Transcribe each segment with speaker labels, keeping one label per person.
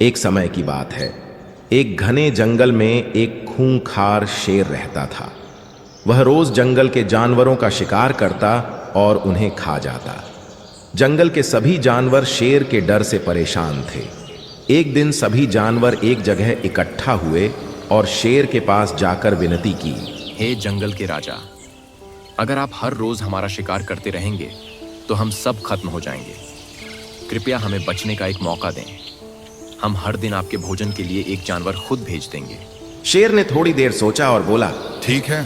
Speaker 1: एक समय की बात है। एक घने जंगल में एक खूंखार शेर रहता था। वह रोज जंगल के जानवरों का शिकार करता और उन्हें खा जाता। जंगल के सभी जानवर शेर के डर से परेशान थे। एक दिन सभी जानवर एक जगह इकट्ठा हुए और शेर के पास जाकर विनती की।
Speaker 2: हे जंगल के राजा, अगर आप हर रोज हमारा शिकार करते रहेंगे तो हम सब खत्म हो जाएंगे। कृपया हमें बचने का एक मौका दें। हम हर दिन आपके भोजन के लिए एक जानवर खुद भेज देंगे।
Speaker 1: शेर ने थोड़ी देर सोचा और बोला,
Speaker 3: ठीक है,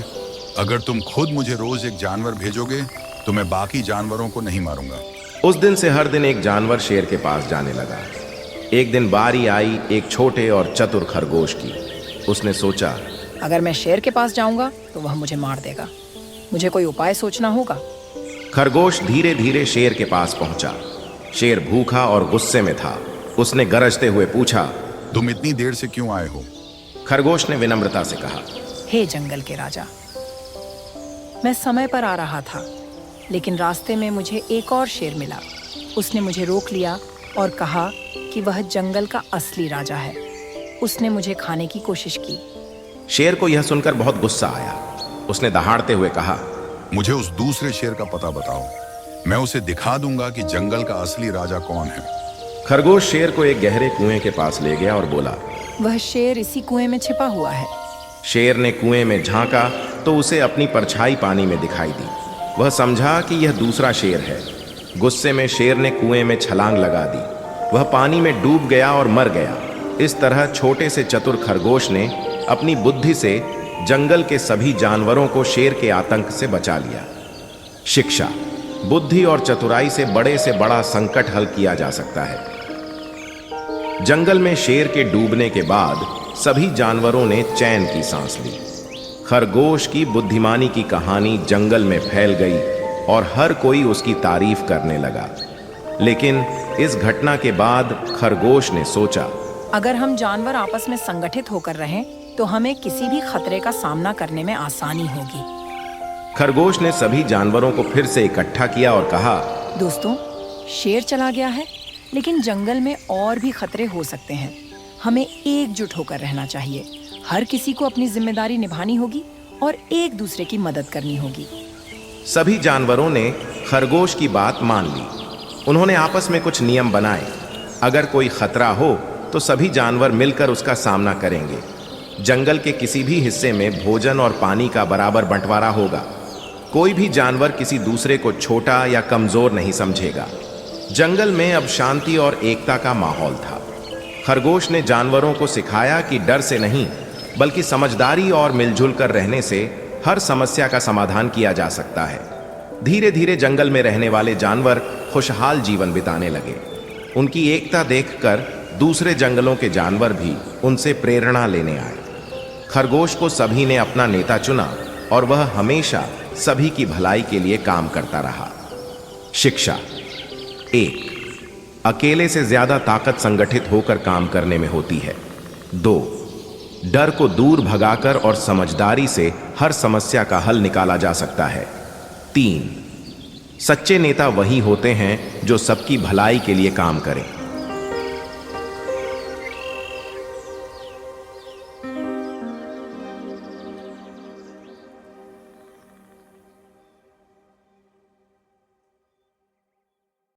Speaker 3: अगर तुम खुद मुझे रोज एक जानवर भेजोगे तो मैं बाकी जानवरों को नहीं मारूंगा।
Speaker 1: उस दिन से हर दिन एक जानवर शेर के पास जाने लगा। एक दिन बारी आई एक छोटे और चतुर खरगोश की। उसने सोचा,
Speaker 4: अगर मैं शेर के पास जाऊंगा तो वह मुझे मार देगा। मुझे कोई उपाय सोचना होगा।
Speaker 1: खरगोश धीरे धीरे शेर के पास पहुंचा। शेर भूखा और गुस्से में था। उसने गरजते हुए पूछा,
Speaker 3: तुम इतनी देर से क्यों आए हो?
Speaker 1: खरगोश ने विनम्रता से कहा,
Speaker 4: हे जंगल के राजा, मैं समय पर आ रहा था, लेकिन रास्ते में मुझे एक और शेर मिला। उसने मुझे रोक लिया और कहा कि वह जंगल का असली राजा है। उसने मुझे खाने की कोशिश की।
Speaker 1: शेर को यह सुनकर बहुत गुस्सा आया। उसने दहाड़ते हुए कहा,
Speaker 3: मुझे उस दूसरे शेर का पता बताओ। मैं उसे दिखा दूंगा कि जंगल का असली राजा कौन है।
Speaker 1: खरगोश शेर को एक गहरे कुएं के पास ले गया और बोला,
Speaker 4: वह शेर इसी कुएं में छिपा हुआ है।
Speaker 1: शेर ने कुएं में झांका तो उसे अपनी परछाई पानी में दिखाई दी। वह समझा कि यह दूसरा शेर है। गुस्से में शेर ने कुएं में छलांग लगा दी। वह पानी में डूब गया और मर गया। इस तरह छोटे से चतुर खरगोश ने अपनी बुद्धि से जंगल के सभी जानवरों को शेर के आतंक से बचा लिया। शिक्षा, बुद्धि और चतुराई से बड़ा संकट हल किया जा सकता है। जंगल में शेर के डूबने के बाद सभी जानवरों ने चैन की सांस ली। खरगोश की बुद्धिमानी की कहानी जंगल में फैल गई और हर कोई उसकी तारीफ करने लगा। लेकिन इस घटना के बाद खरगोश ने सोचा,
Speaker 4: अगर हम जानवर आपस में संगठित होकर रहें तो हमें किसी भी खतरे का सामना करने में आसानी होगी।
Speaker 1: खरगोश ने सभी जानवरों को फिर से इकट्ठा किया और कहा,
Speaker 4: दोस्तों, शेर चला गया है, लेकिन जंगल में और भी खतरे हो सकते हैं। हमें एकजुट होकर रहना चाहिए। हर किसी को अपनी जिम्मेदारी निभानी होगी और एक दूसरे की मदद करनी होगी।
Speaker 1: सभी जानवरों ने खरगोश की बात मान ली। उन्होंने आपस में कुछ नियम बनाए। अगर कोई खतरा हो तो सभी जानवर मिलकर उसका सामना करेंगे। जंगल के किसी भी हिस्से में भोजन और पानी का बराबर बंटवारा होगा। कोई भी जानवर किसी दूसरे को छोटा या कमजोर नहीं समझेगा। जंगल में अब शांति और एकता का माहौल था। खरगोश ने जानवरों को सिखाया कि डर से नहीं, बल्कि समझदारी और मिलजुल कर रहने से हर समस्या का समाधान किया जा सकता है। धीरे धीरे जंगल में रहने वाले जानवर खुशहाल जीवन बिताने लगे। उनकी एकता देखकर दूसरे जंगलों के जानवर भी उनसे प्रेरणा लेने आए। खरगोश को सभी ने अपना नेता चुना और वह हमेशा सभी की भलाई के लिए काम करता रहा। शिक्षा, 1. अकेले से ज्यादा ताकत संगठित होकर काम करने में होती है। 2. डर को दूर भगाकर और समझदारी से हर समस्या का हल निकाला जा सकता है। 3. सच्चे नेता वही होते हैं जो सबकी भलाई के लिए काम करें।